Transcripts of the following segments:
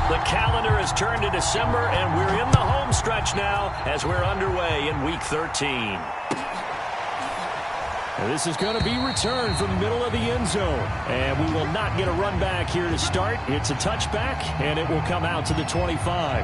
The calendar has turned to December, and we're in the home stretch now as we're underway in Week 13. This is going to be returned from the middle of the end zone. And we will not get a run back here to start. It's a touchback, and it will come out to the 25.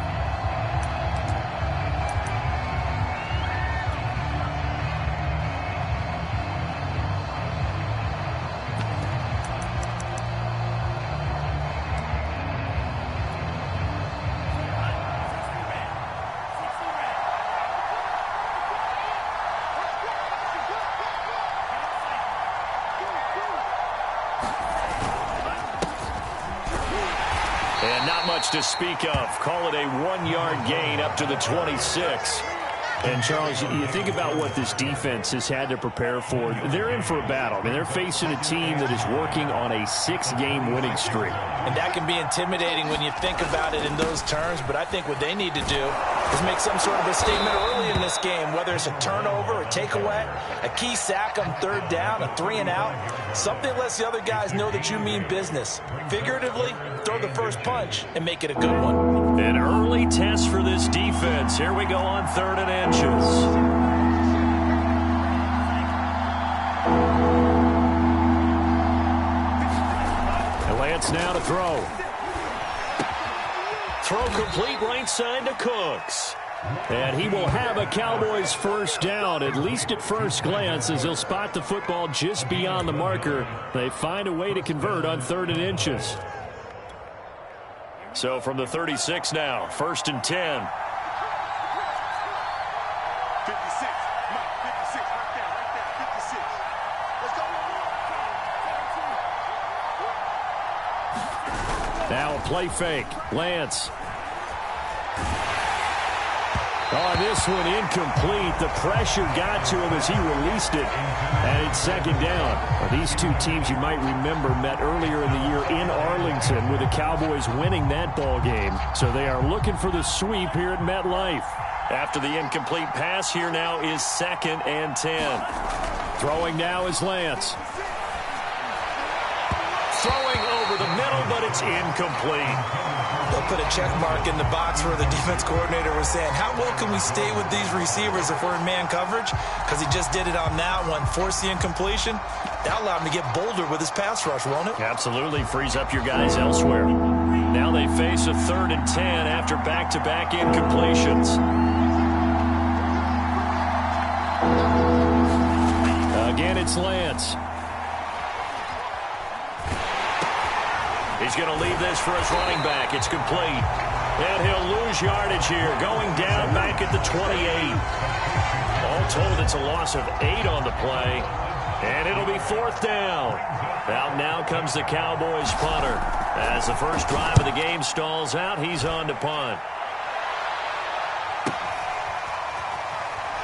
And not much to speak of. Call it a 1-yard gain up to the 26. And, Charles, you think about what this defense has had to prepare for. They're in for a battle. I mean, they're facing a team that is working on a 6-game winning streak. And that can be intimidating when you think about it in those terms. But I think what they need to do is make some sort of a statement early in this game, whether it's a turnover, a takeaway, a key sack on third down, a 3-and-out. Something lets the other guys know that you mean business. Figuratively, throw the first punch and make it a good one. An early test for this defense. Here we go on 3rd and inches. And Lance now to throw. Throw complete right side to Cooks. And he will have a Cowboys first down, at least at first glance, as he'll spot the football just beyond the marker. They find a way to convert on 3rd and inches. So from the 36 now, 1st and 10. 56. Mike, 56, right there, 56. Let's go. Now a play fake. Lance. On this one, incomplete. The pressure got to him as he released it. And it's 2nd down. Well, these two teams, you might remember, met earlier in the year in Arlington with the Cowboys winning that ball game. So they are looking for the sweep here at MetLife. After the incomplete pass, here now is 2nd and 10. Throwing now is Lance. Throwing over the middle, but it's incomplete. They'll put a check mark in the box where the defense coordinator was saying, how well can we stay with these receivers if we're in man coverage? Because he just did it on that one, forced the incompletion. That allowed him to get bolder with his pass rush, won't it? Absolutely. Frees up your guys elsewhere. Now they face a 3rd and 10 after back-to-back incompletions. Again, it's Lance. He's going to leave this for his running back. It's complete. And he'll lose yardage here, going down back at the 28. All told, it's a loss of 8 on the play. And it'll be 4th down. Out now comes the Cowboys punter. As the first drive of the game stalls out, he's on to punt.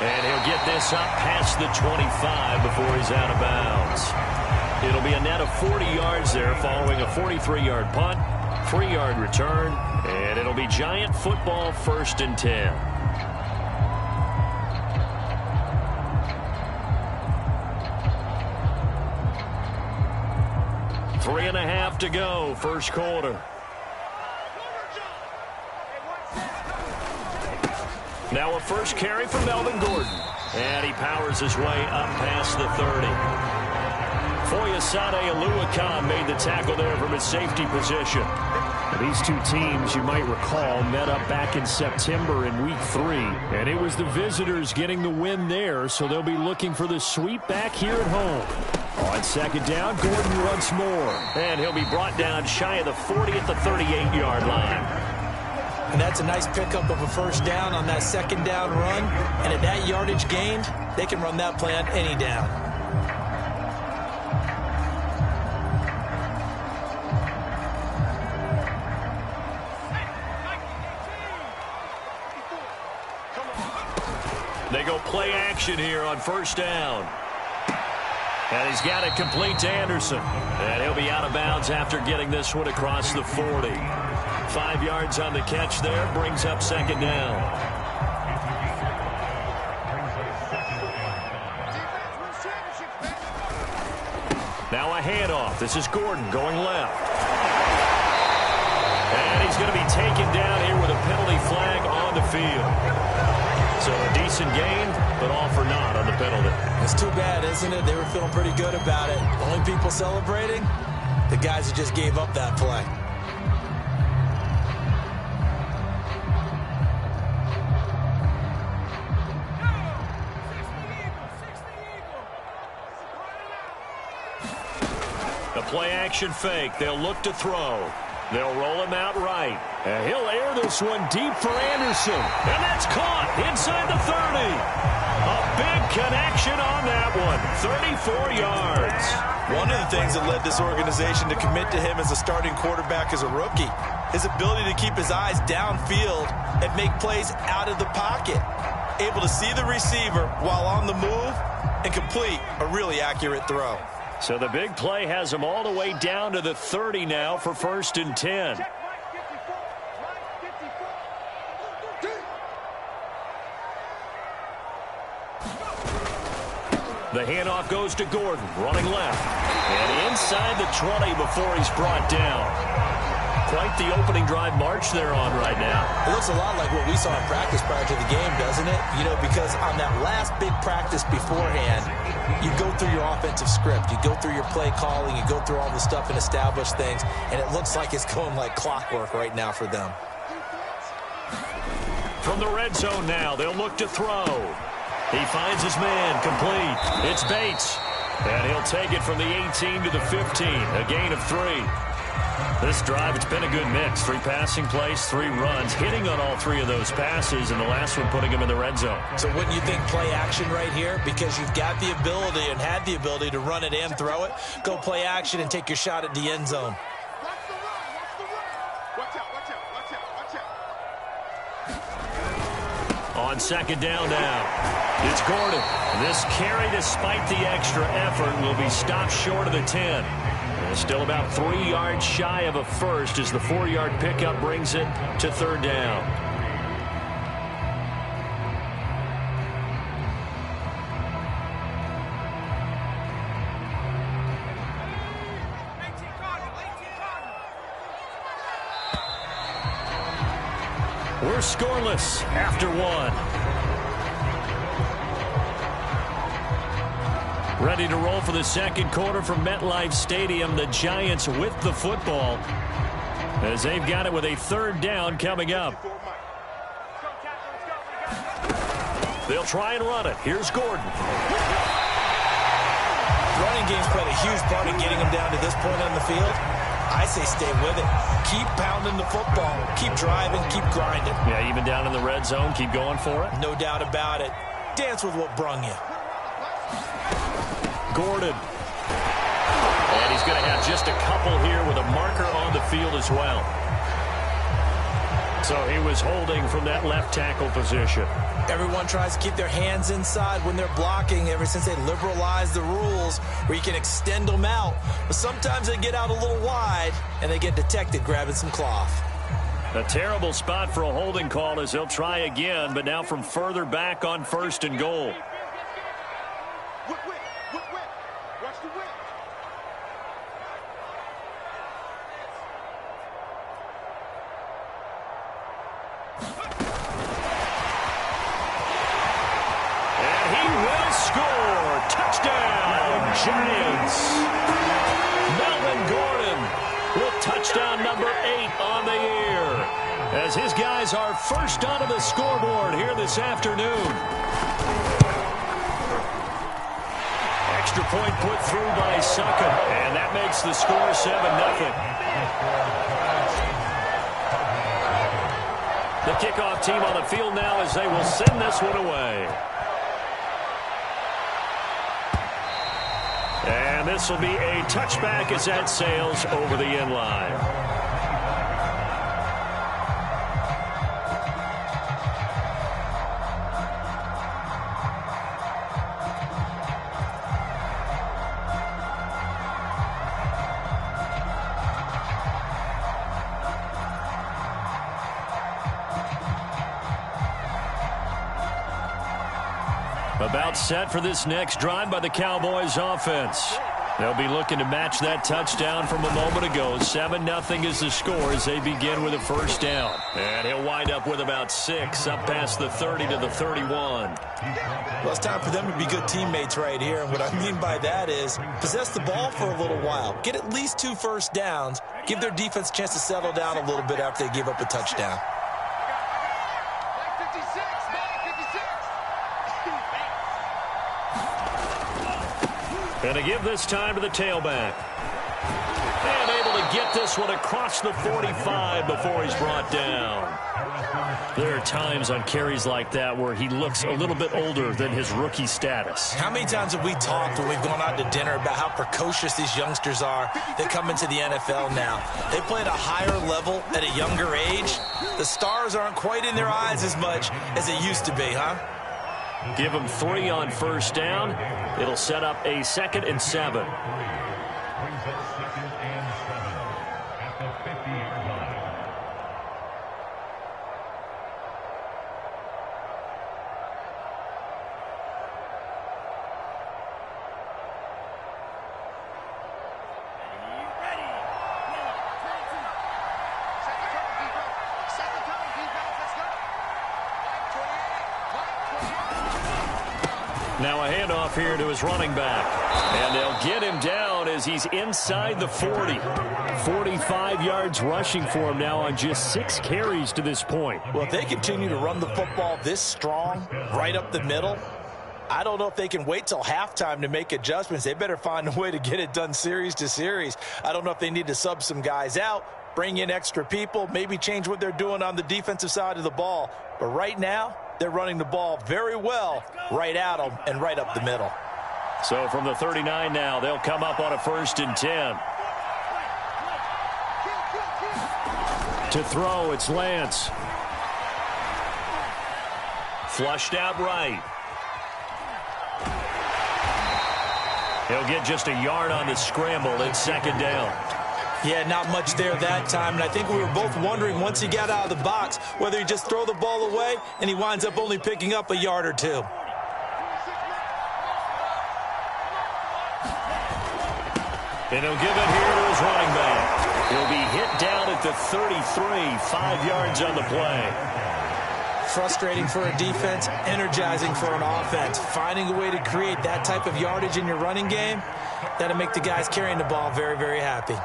And he'll get this up past the 25 before he's out of bounds. It'll be a net of 40 yards there following a 43-yard punt, 3-yard return, and it'll be Giant football 1st and 10. Three and a half to go, first quarter. Now a first carry from Melvin Gordon. And he powers his way up past the 30. Foyesade Oluwakan made the tackle there from his safety position. These two teams, you might recall, met up back in September in Week 3. And it was the visitors getting the win there, so they'll be looking for the sweep back here at home. On 2nd down, Gordon once more. And he'll be brought down shy of the 40 at the 38-yard line. And that's a nice pickup of a first down on that 2nd down run. And at that yardage gained, they can run that play on any down. They go play action here on 1st down. And he's got it complete to Anderson. And he'll be out of bounds after getting this one across the 40. 5 yards on the catch there, brings up 2nd down. Now a handoff. This is Gordon going left. And he's going to be taken down here with a penalty flag on the field. So a decent gain, but all for naught on the penalty. It's too bad, isn't it? They were feeling pretty good about it. Only people celebrating, the guys who just gave up that play. The play-action fake. They'll look to throw. They'll roll him out right. And he'll air this one deep for Anderson. And that's caught inside the 30. A big connection on that one. 34 yards. One of the things that led this organization to commit to him as a starting quarterback as a rookie, his ability to keep his eyes downfield and make plays out of the pocket. Able to see the receiver while on the move and complete a really accurate throw. So the big play has him all the way down to the 30 now for 1st and 10. The handoff goes to Gordon, running left. And inside the 20 before he's brought down. Quite the opening drive march they're on right now. It looks a lot like what we saw in practice prior to the game, doesn't it? You know, because on that last big practice beforehand, you go through your offensive script. You go through your play calling. You go through all the stuff and establish things. And it looks like it's going like clockwork right now for them. From the red zone now, they'll look to throw. He finds his man, complete. It's Bates. And he'll take it from the 18 to the 15, a gain of 3. This drive, it's been a good mix. 3 passing plays, 3 runs, hitting on all 3 of those passes, and the last one putting him in the red zone. So wouldn't you think play action right here? Because you've got the ability and had the ability to run it and throw it. Go play action and take your shot at the end zone. Watch the run. Watch out. On 2nd down now. It's Gordon. This carry, despite the extra effort, will be stopped short of the 10. And still about 3 yards shy of a first as the 4-yard pickup brings it to 3rd down. We're scoreless after 1. Ready to roll for the 2nd quarter from MetLife Stadium. The Giants with the football as they've got it with a 3rd down coming up. They'll try and run it. Here's Gordon. Running game's played a huge part in getting him down to this point on the field. I say stay with it. Keep pounding the football. Keep driving. Keep grinding. Yeah, even down in the red zone, keep going for it. No doubt about it. Dance with what brung you. Gordon. And he's going to have just a couple here with a marker on the field as well. So he was holding from that left tackle position. Everyone tries to keep their hands inside when they're blocking ever since they liberalized the rules where you can extend them out. But sometimes they get out a little wide and they get detected grabbing some cloth. A terrible spot for a holding call as they'll try again, but now from further back on 1st and goal. Watch the whip. And he will score. Touchdown, Giants. Melvin Gordon with touchdown number 8 on the year as his guys are first onto the scoreboard here this afternoon. Extra point put through by Suckum, and that makes the score 7-0. The kickoff team on the field now as they will send this one away. And this will be a touchback as that sails over the end line. About set for this next drive by the Cowboys offense. They'll be looking to match that touchdown from a moment ago. 7-0 is the score as they begin with a first down. And he'll wind up with about 6 up past the 30 to the 31. Well, it's time for them to be good teammates right here. And what I mean by that is possess the ball for a little while. Get at least 2 first downs. Give their defense a chance to settle down a little bit after they give up a touchdown. And to give this time to the tailback. And able to get this one across the 45 before he's brought down. There are times on carries like that where he looks a little bit older than his rookie status. How many times have we talked when we've gone out to dinner about how precocious these youngsters are that come into the NFL now? They play at a higher level at a younger age. The stars aren't quite in their eyes as much as it used to be, huh? Give him 3 on first down. It'll set up a 2nd and 7. Now a handoff here to his running back. And they'll get him down as he's inside the 40. 45 yards rushing for him now on just 6 carries to this point. Well, if they continue to run the football this strong, right up the middle, I don't know if they can wait till halftime to make adjustments. They better find a way to get it done series to series. I don't know if they need to sub some guys out, bring in extra people, maybe change what they're doing on the defensive side of the ball. But right now, they're running the ball very well right at them and right up the middle. So from the 39 now, they'll come up on a 1st and 10. To throw, it's Lance. Flushed out right. He'll get just a yard on the scramble. It's 2nd down. Yeah, not much there that time, and I think we were both wondering once he got out of the box whether he just throw the ball away and he winds up only picking up a yard or 2. And he'll give it here to his running back. He'll be hit down at the 33, 5 yards on the play. Frustrating for a defense, energizing for an offense. Finding a way to create that type of yardage in your running game, that'll make the guys carrying the ball very, very happy.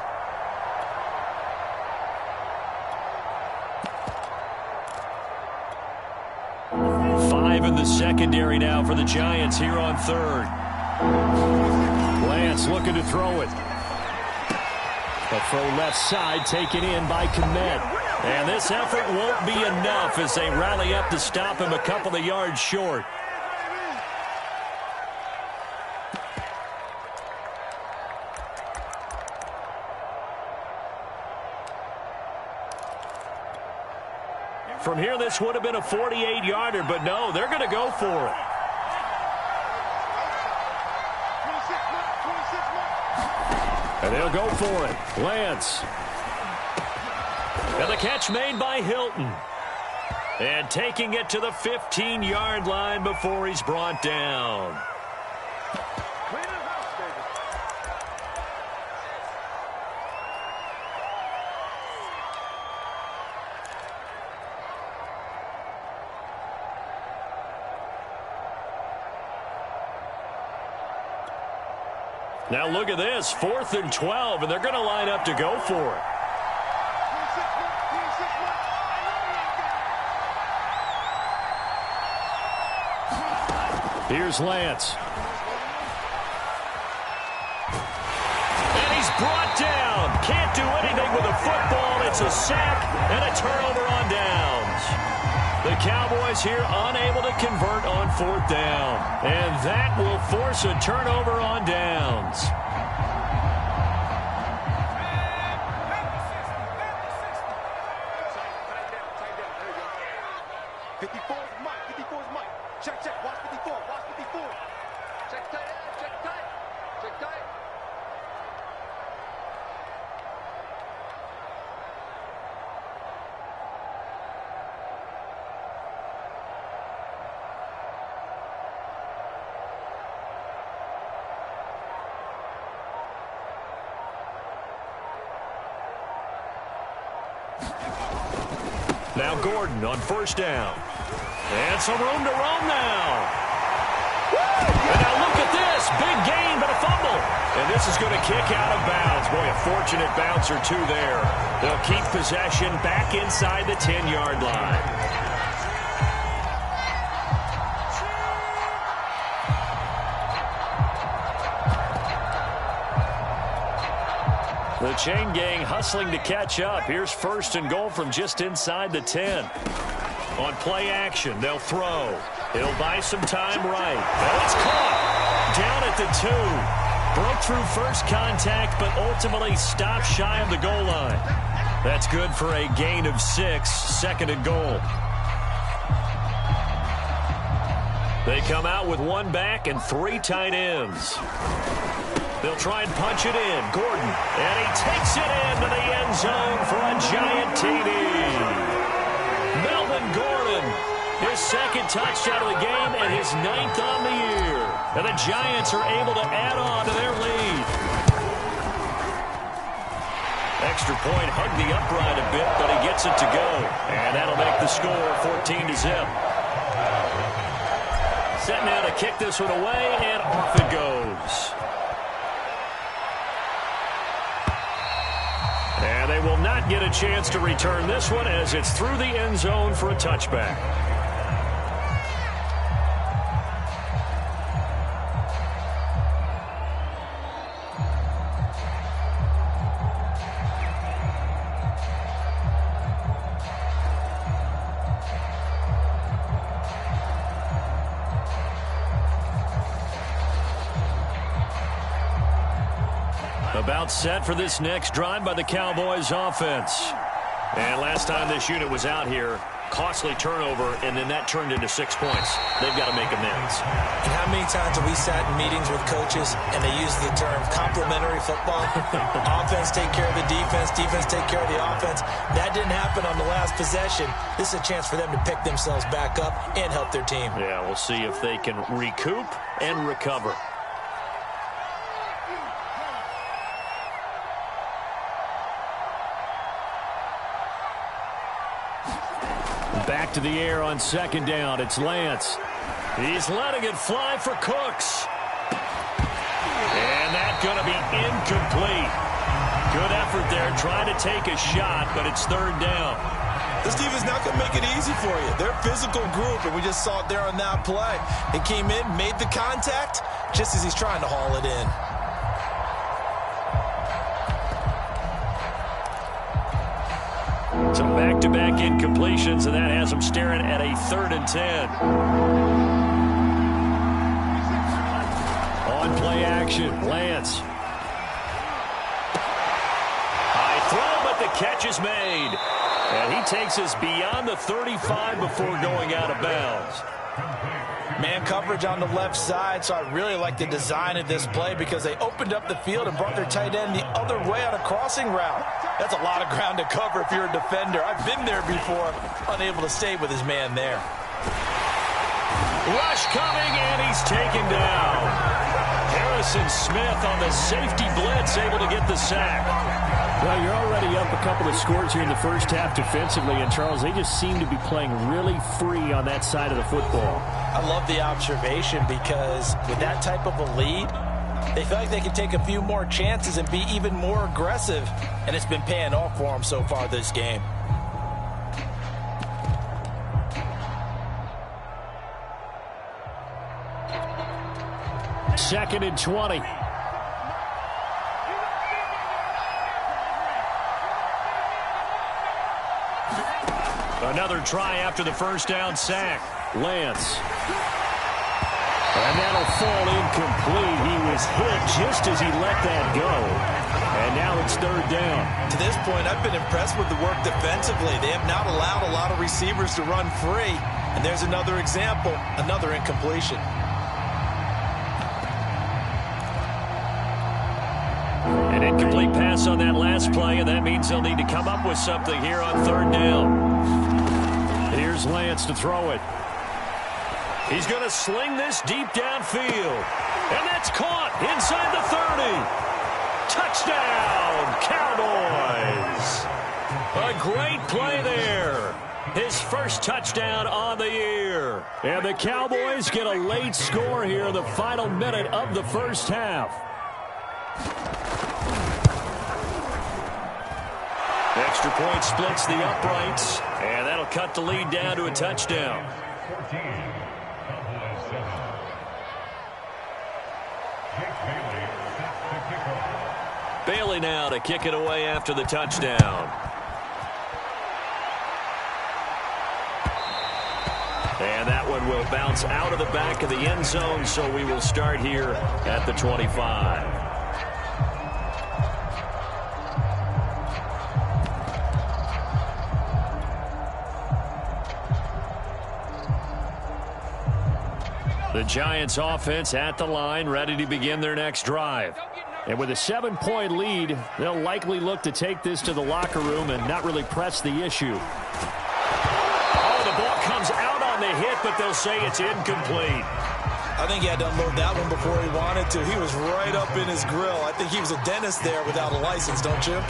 In the secondary now for the Giants here on 3rd. Lance looking to throw it. A throw left side taken in by Kmet. And this effort won't be enough as they rally up to stop him a couple of yards short. From here, this would have been a 48-yarder, but no, they're going to go for it. And they'll go for it. Lance. And the catch made by Hilton. And taking it to the 15-yard line before he's brought down. Now look at this, 4th and 12, and they're going to line up to go for it. Here's Lance. And he's brought down. Can't do anything with the football. It's a sack and a turnover on downs. The Cowboys here unable to convert on 4th down. And that will force a turnover on downs. Now Gordon on first down. And some room to roam now. And now look at this. Big gain, but a fumble. And this is going to kick out of bounds. Boy, a fortunate bounce or two there. They'll keep possession back inside the 10-yard line. The chain gang hustling to catch up. Here's first and goal from just inside the 10. On play action, they'll throw. He'll buy some time right. And it's caught. Down at the 2. Broke through first contact, but ultimately stopped shy of the goal line. That's good for a gain of 6, second and goal. They come out with one back and 3 tight ends. They'll try and punch it in. Gordon, and he takes it into the end zone for a giant TD. Melvin Gordon, his second touchdown of the game and his 9th on the year. And the Giants are able to add on to their lead. Extra point hugged the upright a bit, but he gets it to go. And that'll make the score 14-0. Set now to kick this one away, and off it goes. And they will not get a chance to return this one as it's through the end zone for a touchback. About set for this next drive by the Cowboys offense. And last time this unit was out here, costly turnover, and then that turned into 6 points. They've got to make amends. And how many times have we sat in meetings with coaches and they use the term complementary football? Offense take care of the defense, defense take care of the offense. That didn't happen on the last possession. This is a chance for them to pick themselves back up and help their team. Yeah, we'll see if they can recoup and recover. Back to the air on second down. It's Lance. He's letting it fly for Cooks. And that's going to be incomplete. Good effort there trying to take a shot, but it's third down. This defense not going to make it easy for you. They're a physical group, and we just saw it there on that play. He came in, made the contact, just as he's trying to haul it in. So back-to-back incompletions, and that has them staring at a 3rd and 10. On play action, Lance. High throw, but the catch is made. And he takes us beyond the 35 before going out of bounds. Man coverage on the left side, so I really like the design of this play because they opened up the field and brought their tight end the other way on a crossing route. That's a lot of ground to cover if you're a defender. I've been there before, unable to stay with his man there. Rush coming, and he's taken down. Harrison Smith on the safety blitz, able to get the sack. Well, you're already up a couple of scores here in the first half defensively, and Charles, they just seem to be playing really free on that side of the football. I love the observation because with that type of a lead, they feel like they can take a few more chances and be even more aggressive, and it's been paying off for them so far this game. Second and 20. Another try after the first down sack. Lance. And that'll fall incomplete. He was hit just as he let that go. And now it's third down. To this point, I've been impressed with the work defensively. They have not allowed a lot of receivers to run free. And there's another example, another incompletion. An incomplete pass on that last play, and that means they'll need to come up with something here on third down. Here's Lance to throw it. He's going to sling this deep downfield. And that's caught inside the 30. Touchdown, Cowboys. A great play there. his first touchdown on the year. And the Cowboys get a late score here in the final minute of the first half. Extra point splits the uprights, and that'll cut the lead down to a touchdown. Bailey now to kick it away after the touchdown. And that one will bounce out of the back of the end zone, so we will start here at the 25. The Giants offense at the line, ready to begin their next drive. And with a 7-point lead, they'll likely look to take this to the locker room and not really press the issue. Oh, the ball comes out on the hit, but they'll say it's incomplete. I think he had to unload that one before he wanted to. He was right up in his grill. I think he was a dentist there without a license, don't you?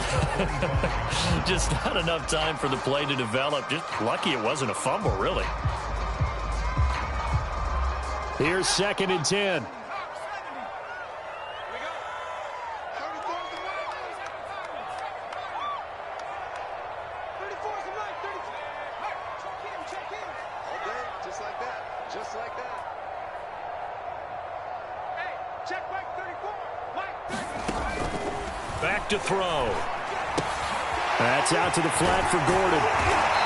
Just not enough time for the play to develop. Just lucky it wasn't a fumble, really. Here's 2nd and 10. Back to throw. That's out to the flat for Gordon.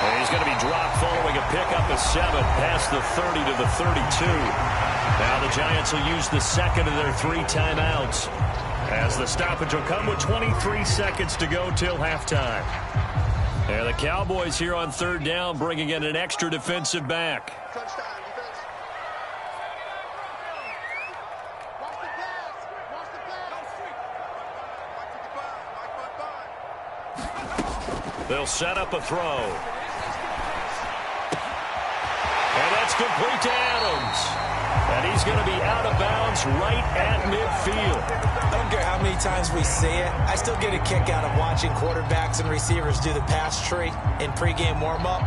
And he's going to be dropped following a pickup of 7 past the 30 to the 32. Now the Giants will use the second of their 3 timeouts, as the stoppage will come with 23 seconds to go till halftime. And the Cowboys here on 3rd down, bringing in an extra defensive back. They'll set up a throw. And that's complete to Adams. And he's going to be out of bounds right at midfield. I don't care how many times we see it. I still get a kick out of watching quarterbacks and receivers do the pass tree in pregame warm-up.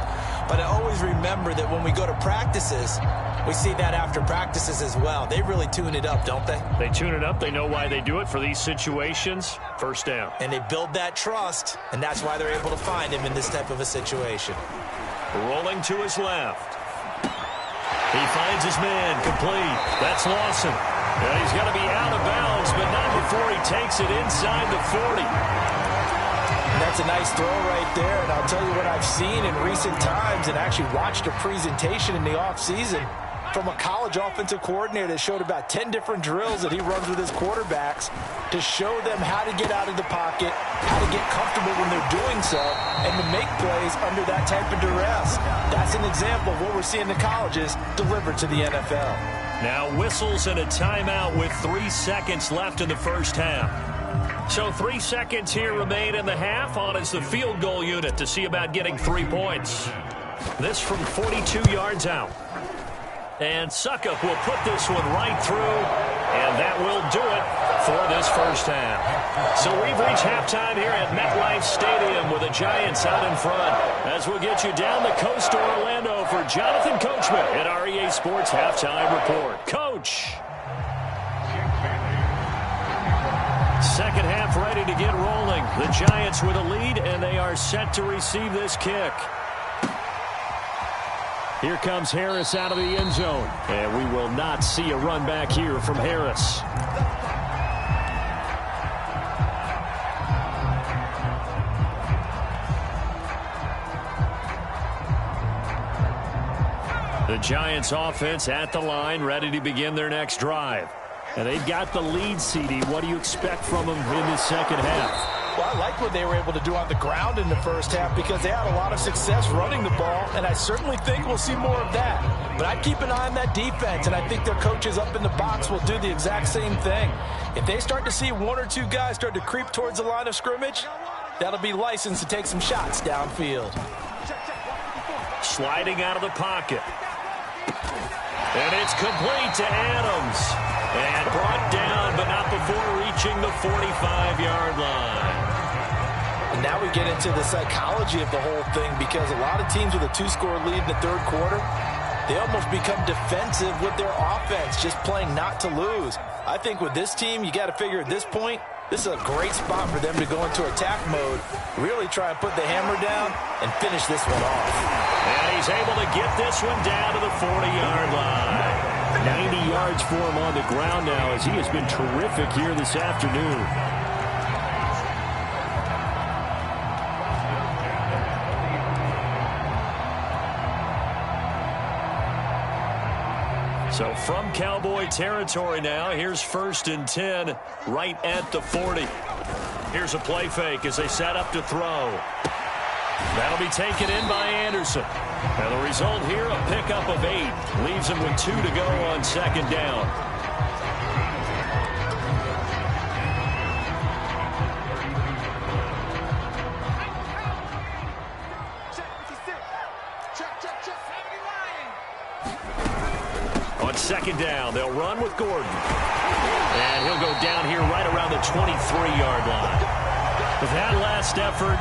But I always remember that when we go to practices, we see that after practices as well. They really tune it up, don't they? They tune it up. They know why they do it for these situations. 1st down. And they build that trust, and that's why they're able to find him in this type of a situation. Rolling to his left. He finds his man, complete. That's Lawson. And he's going to be out of bounds, but not before he takes it inside the 40. That's a nice throw right there, and I'll tell you what I've seen in recent times and actually watched a presentation in the offseason from a college offensive coordinator that showed about 10 different drills that he runs with his quarterbacks to show them how to get out of the pocket, how to get comfortable when they're doing so, and to make plays under that type of duress. That's an example of what we're seeing in the colleges delivered to the NFL. Now whistles and a timeout with 3 seconds left in the first half. So 3 seconds here remain in the half. On is the field goal unit to see about getting 3 points. This from 42 yards out. And Suckup will put this one right through, and that will do it for this first half. So we've reached halftime here at MetLife Stadium with the Giants out in front, as we'll get you down the coast to Orlando for Jonathan Coachman at our EA Sports Halftime Report. Coach! Second half ready to get rolling. The Giants with a lead, and they are set to receive this kick. Here comes Harris out of the end zone. And we will not see a run back here from Harris. The Giants offense at the line, ready to begin their next drive. And they've got the lead, CD. What do you expect from them in this second half? Well, I like what they were able to do on the ground in the first half because they had a lot of success running the ball, and I certainly think we'll see more of that. But I'd keep an eye on that defense, and I think their coaches up in the box will do the exact same thing. If they start to see 1 or 2 guys start to creep towards the line of scrimmage, that'll be licensed to take some shots downfield. Sliding out of the pocket. And it's complete to Adams. And brought down, but not before reaching the 45-yard line. And now we get into the psychology of the whole thing, because a lot of teams with a 2-score lead in the third quarter, they almost become defensive with their offense, just playing not to lose. I think with this team, you got to figure at this point, this is a great spot for them to go into attack mode, really try and put the hammer down and finish this one off. And he's able to get this one down to the 40-yard line. 90 yards for him on the ground now, as he has been terrific here this afternoon. So from Cowboy territory now, here's 1st and 10 right at the 40. Here's a play fake as they set up to throw. That'll be taken in by Anderson. And the result here, a pickup of 8. Leaves him with 2 to go on 2nd down. On 2nd down, they'll run with Gordon. And he'll go down here right around the 23-yard line. With that last effort,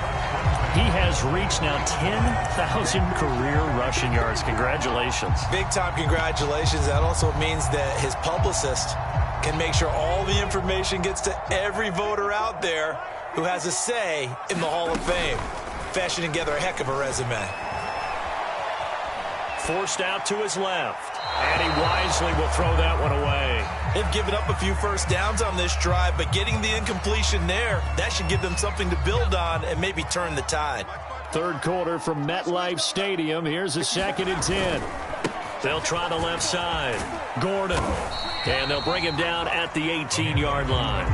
he has reached now 10,000 career rushing yards. Congratulations. Big-time congratulations. That also means that his publicist can make sure all the information gets to every voter out there who has a say in the Hall of Fame. Fashioning together a heck of a resume. Forced out to his left. And he wisely will throw that one away. They've given up a few first downs on this drive, but getting the incompletion there, that should give them something to build on and maybe turn the tide. Third quarter from MetLife Stadium. Here's a 2nd and 10. They'll try the left side. Gordon. And they'll bring him down at the 18-yard line.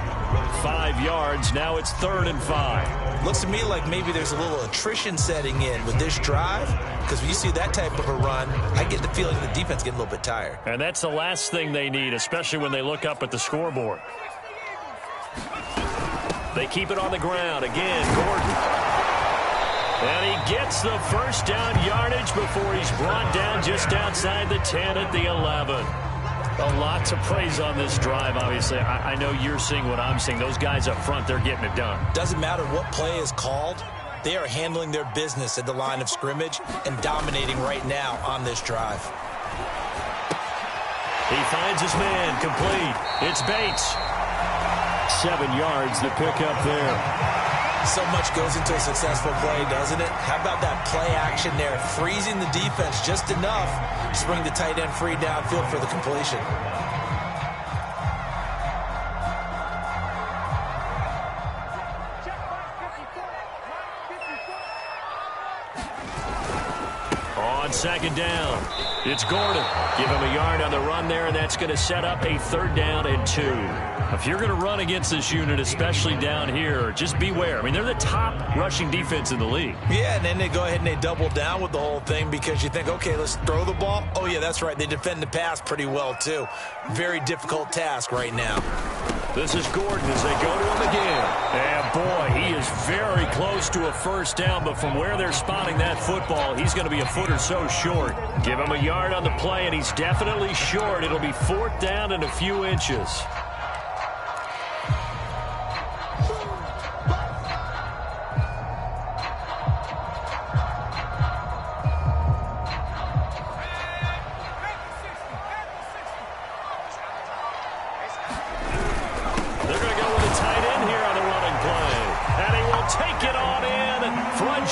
5 yards. Now it's 3rd and 5. Looks to me like maybe there's a little attrition setting in with this drive, because when you see that type of a run, I get the feeling the defense getting a little bit tired. And that's the last thing they need, especially when they look up at the scoreboard. They keep it on the ground. Again, Gordon. And he gets the first down yardage before he's brought down just outside the 10 at the 11. A lot to praise on this drive, obviously. I know you're seeing what I'm seeing. Those guys up front, they're getting it done. Doesn't matter what play is called. They are handling their business at the line of scrimmage and dominating right now on this drive. He finds his man, complete. It's Bates. 7 yards, the pickup there. So much goes into a successful play, doesn't it? How about that play action there, freezing the defense just enough to bring the tight end free downfield for the completion. On 2nd down, it's Gordon. Give him a yard on the run there, and that's going to set up a 3rd down and 2. If you're going to run against this unit, especially down here, just beware. I mean, they're the top rushing defense in the league. Yeah, and then they go ahead and they double down with the whole thing because you think, okay, let's throw the ball. Oh, yeah, that's right. They defend the pass pretty well, too. Very difficult task right now. This is Gordon as they go to him again. And, boy, he is very close to a first down, but from where they're spotting that football, he's going to be a foot or so short. Give him a yard on the play, and he's definitely short. It'll be 4th down and a few inches.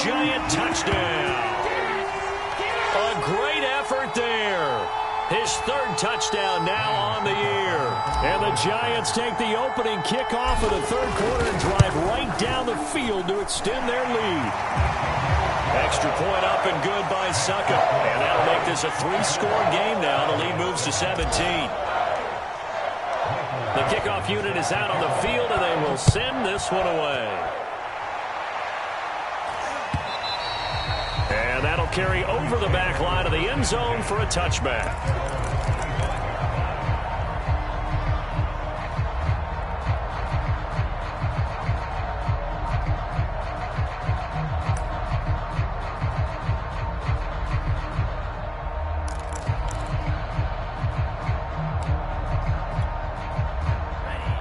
Giant touchdown. A great effort there. His 3rd touchdown now on the year. And the Giants take the opening kickoff of the 3rd quarter and drive right down the field to extend their lead. Extra point up and good by Suckup. And that'll make this a 3-score game now. The lead moves to 17. The kickoff unit is out on the field, and they will send this one away. And that'll carry over the back line of the end zone for a touchback.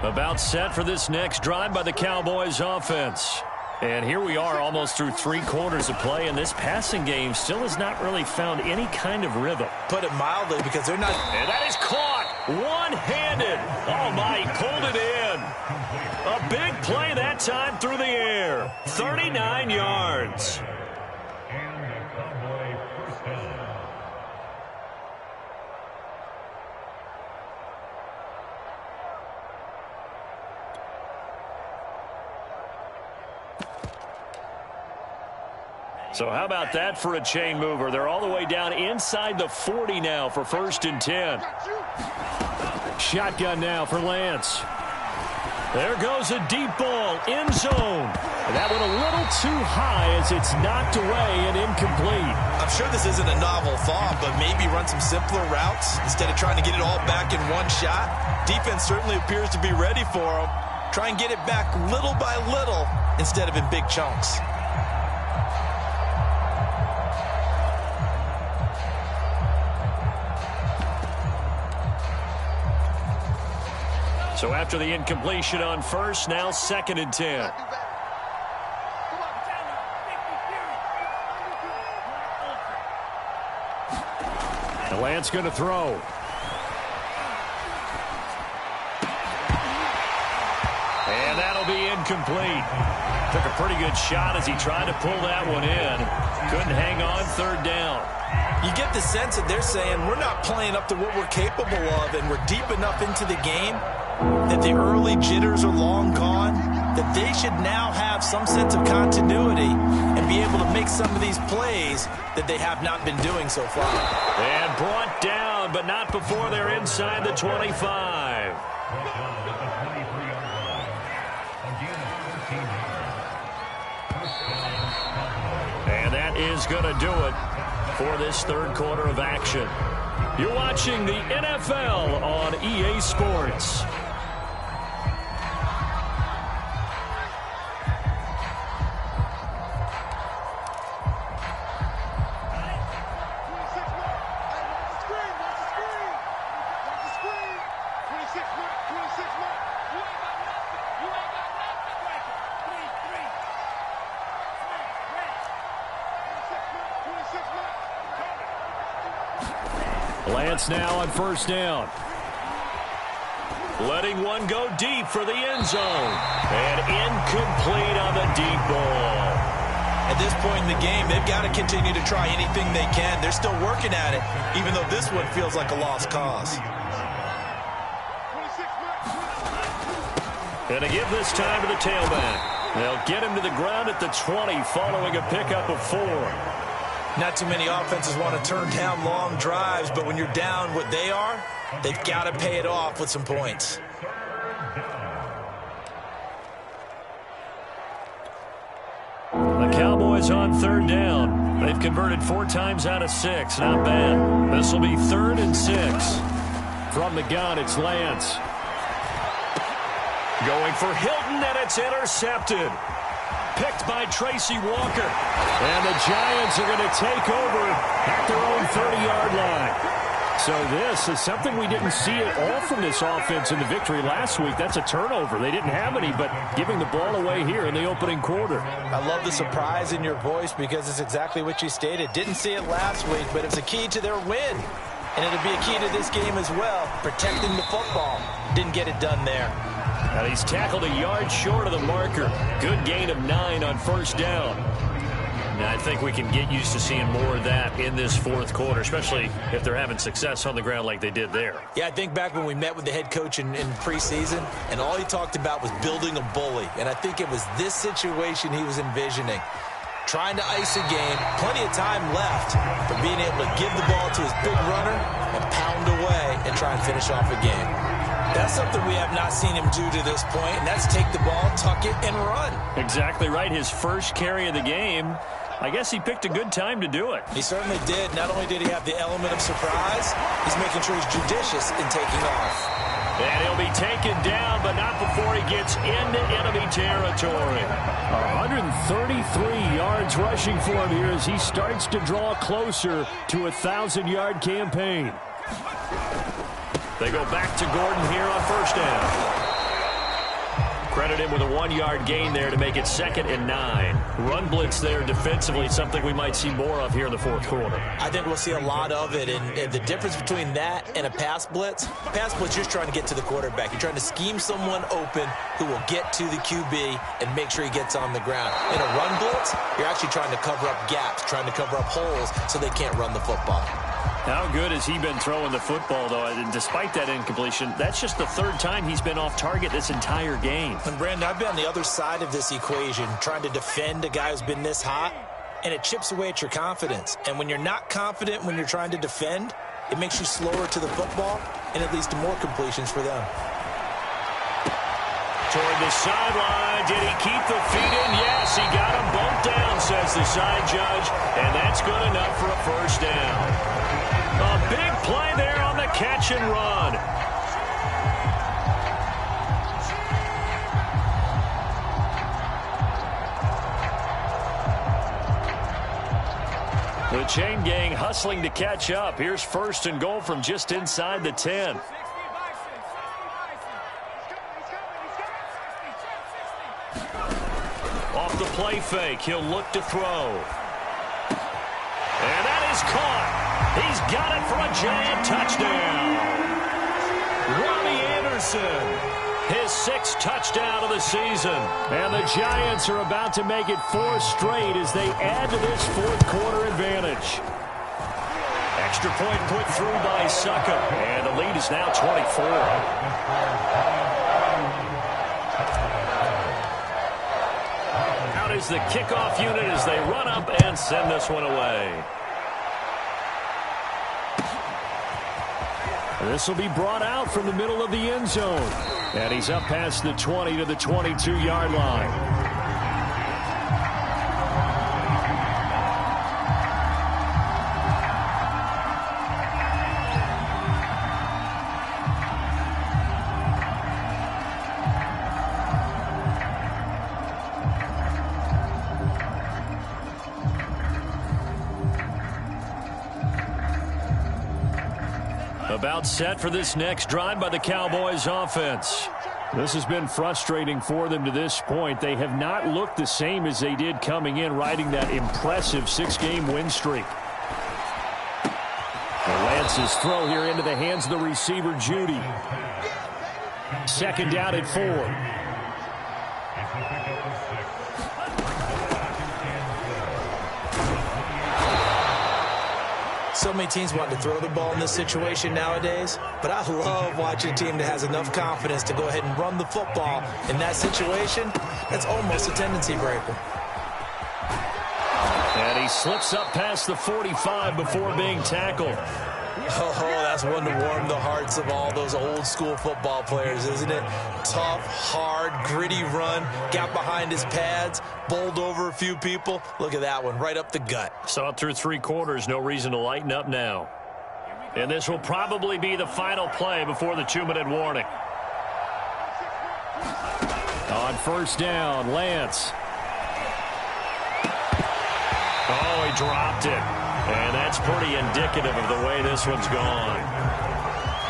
About set for this next drive by the Cowboys offense. And here we are almost through 3 quarters of play, and this passing game still has not really found any kind of rhythm. Put it mildly, because they're not... And that is caught one-handed. Oh, my, he pulled it in. A big play that time through the air. 39 yards. So how about that for a chain mover? They're all the way down inside the 40 now for 1st and 10. Shotgun now for Lance. There goes a deep ball, end zone. And that one a little too high as it's knocked away and incomplete. I'm sure this isn't a novel thought, but maybe run some simpler routes instead of trying to get it all back in one shot. Defense certainly appears to be ready for them. Try and get it back little by little instead of in big chunks. So after the incompletion on 1st, now 2nd and 10. And Lance going to throw. And that'll be incomplete. Took a pretty good shot as he tried to pull that one in. Couldn't hang on 3rd down. You get the sense that they're saying we're not playing up to what we're capable of, and we're deep enough into the game that the early jitters are long gone, that they should now have some sense of continuity and be able to make some of these plays that they have not been doing so far. And brought down, but not before they're inside the 25. And that is going to do it for this 3rd quarter of action. You're watching the NFL on EA Sports. Lance now on 1st down. Letting one go deep for the end zone. And incomplete on the deep ball. At this point in the game, they've got to continue to try anything they can. They're still working at it, even though this one feels like a lost cause. And to give this time to the tailback. They'll get him to the ground at the 20 following a pickup of 4. Not too many offenses want to turn down long drives, but when you're down what they are, they've got to pay it off with some points. The Cowboys on 3rd down. They've converted 4 times out of 6. Not bad. This will be 3rd and 6. From the gun, it's Lance. Going for Hilton, and it's intercepted. Picked by Tracy Walker. And the Giants are going to take over at their own 30-yard line. So this is something we didn't see at all from this offense in the victory last week. That's a turnover. They didn't have any, but giving the ball away here in the opening quarter. I love the surprise in your voice because it's exactly what you stated. Didn't see it last week, but it's a key to their win. And it'll be a key to this game as well, protecting the football. Didn't get it done there. And he's tackled a yard short of the marker. Good gain of 9 on 1st down. Now, I think we can get used to seeing more of that in this 4th quarter, especially if they're having success on the ground like they did there. Yeah, I think back when we met with the head coach in preseason, and all he talked about was building a bully. And I think it was this situation he was envisioning. Trying to ice a game, plenty of time left, but being able to give the ball to his big runner and pound away and try and finish off a game. That's something we have not seen him do to this point, and that's take the ball, tuck it, and run. Exactly right. His first carry of the game, I guess he picked a good time to do it. He certainly did. Not only did he have the element of surprise, he's making sure he's judicious in taking off. And he'll be taken down, but not before he gets into enemy territory. 133 yards rushing for him here as he starts to draw closer to a 1,000-yard campaign. They go back to Gordon here on 1st down. Credit him with a 1-yard gain there to make it 2nd and 9. Run blitz there defensively, something we might see more of here in the fourth quarter. I think we'll see a lot of it, and the difference between that and a pass blitz, you're just trying to get to the quarterback. You're trying to scheme someone open who will get to the QB and make sure he gets on the ground. In a run blitz, you're actually trying to cover up gaps, trying to cover up holes so they can't run the football. How good has he been throwing the football, though? And despite that incompletion, that's just the 3rd time he's been off target this entire game. And, Brandon, I've been on the other side of this equation, trying to defend a guy who's been this hot, and it chips away at your confidence. And when you're not confident when you're trying to defend, it makes you slower to the football, and it leads to more completions for them. Toward the sideline. Did he keep the feet in? Yes, he got them both down, says the side judge, and that's good enough for a first down. A big play there on the catch and run. The chain gang hustling to catch up. Here's 1st and goal from just inside the 10. Off the play fake, he'll look to throw. And that is caught. He's got it for a Giant touchdown. Robbie Anderson, his 6th touchdown of the season. And the Giants are about to make it 4 straight as they add to this fourth quarter advantage. Extra point put through by Succa. And the lead is now 24. Out is the kickoff unit as they run up and send this one away. This will be brought out from the middle of the end zone. And he's up past the 20 to the 22-yard line. About set for this next drive by the Cowboys offense. This has been frustrating for them to this point. They have not looked the same as they did coming in, riding that impressive 6-game win streak. Lance's throw here into the hands of the receiver, Judy. 2nd down at 4. So many teams want to throw the ball in this situation nowadays, but I love watching a team that has enough confidence to go ahead and run the football. In that situation, that's almost a tendency breaker. And he slips up past the 45 before being tackled. Oh, that's one to warm the hearts of all those old-school football players, isn't it? Tough, hard, gritty run, got behind his pads, bowled over a few people. Look at that one, right up the gut. Saw it through 3 quarters, no reason to lighten up now. And this will probably be the final play before the 2-minute warning. On 1st down, Lance. Oh, he dropped it. And that's pretty indicative of the way this one's gone.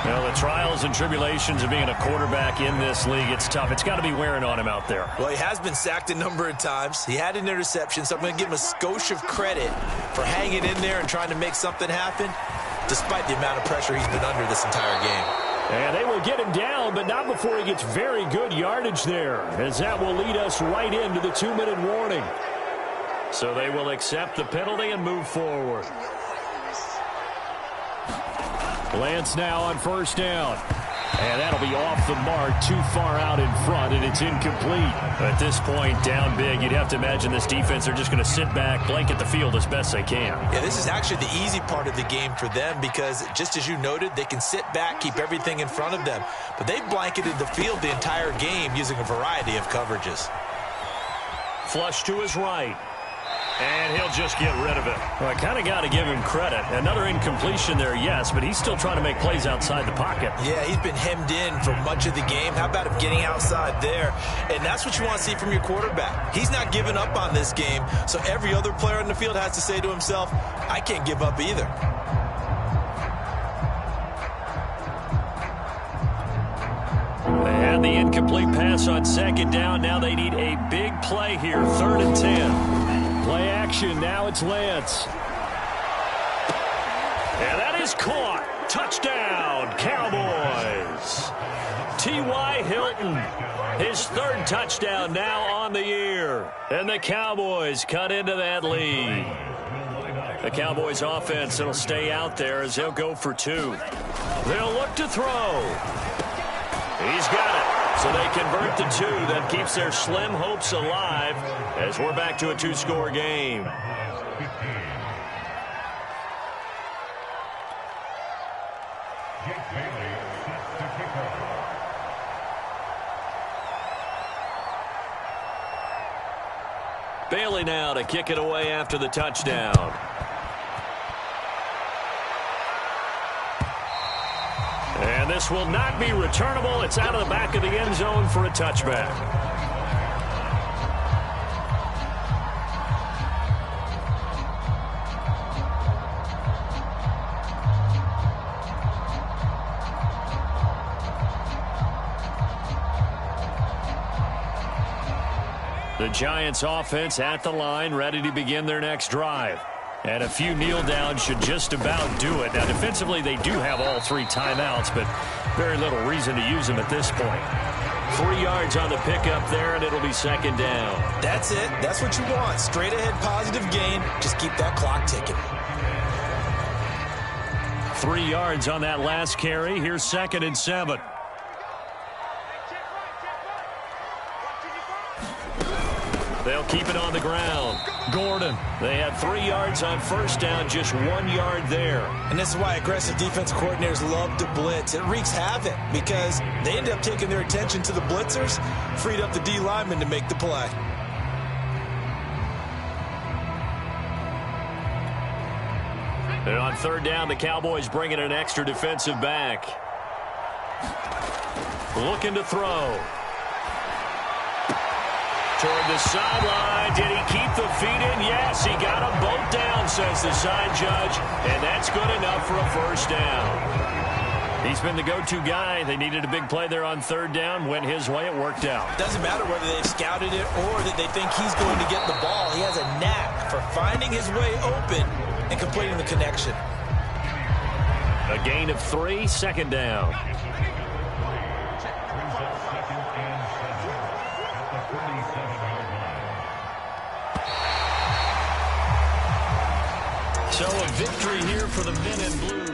Well, the trials and tribulations of being a quarterback in this league, it's tough. It's got to be wearing on him out there. Well, he has been sacked a number of times. He had an interception, so I'm going to give him a skosh of credit for hanging in there and trying to make something happen, despite the amount of pressure he's been under this entire game. And they will get him down, but not before he gets very good yardage there, as that will lead us right into the 2-minute warning. So they will accept the penalty and move forward. Lance now on 1st down. And that'll be off the mark, too far out in front, and it's incomplete. At this point, down big, you'd have to imagine this defense are just going to sit back, blanket the field as best they can. Yeah, this is actually the easy part of the game for them because, just as you noted, they can sit back, keep everything in front of them. But they've blanketed the field the entire game using a variety of coverages. Flush to his right. And he'll just get rid of it. Well, I kind of got to give him credit. Another incompletion there, yes, but he's still trying to make plays outside the pocket. Yeah, he's been hemmed in for much of the game. How about him getting outside there? And that's what you want to see from your quarterback. He's not giving up on this game, so every other player on the field has to say to himself, I can't give up either. And the incomplete pass on second down. Now they need a big play here. 3rd and 10. Play action. Now it's Lance. And that is caught. Touchdown, Cowboys. T.Y. Hilton, his 3rd touchdown now on the year. And the Cowboys cut into that lead. The Cowboys offense, it'll stay out there as they'll go for 2. They'll look to throw. He's got it. So they convert the 2. That keeps their slim hopes alive as we're back to a 2-score game. Bailey now to kick it away after the touchdown. And this will not be returnable. It's out of the back of the end zone for a touchback. The Giants offense at the line, ready to begin their next drive. And a few kneel downs should just about do it. Now, defensively, they do have all 3 timeouts, but very little reason to use them at this point. 3 yards on the pickup there, and it'll be 2nd down. That's it. That's what you want. Straight ahead positive gain. Just keep that clock ticking. 3 yards on that last carry. Here's 2nd and 7. They'll keep it on the ground. Gordon. They had 3 yards on 1st down, just 1 yard there. And this is why aggressive defense coordinators love to blitz. It wreaks havoc because they end up taking their attention to the blitzers, freed up the D lineman to make the play. And on 3rd down, the Cowboys bring in an extra defensive back. Looking to throw. Toward the sideline. Did he keep the feet in? Yes, he got them both down, says the side judge. And that's good enough for a 1st down. He's been the go-to guy. They needed a big play there on 3rd down. Went his way. It worked out. Doesn't matter whether they've scouted it or that they think he's going to get the ball. He has a knack for finding his way open and completing the connection. A gain of 3, 2nd down. So a victory here for the men in blue.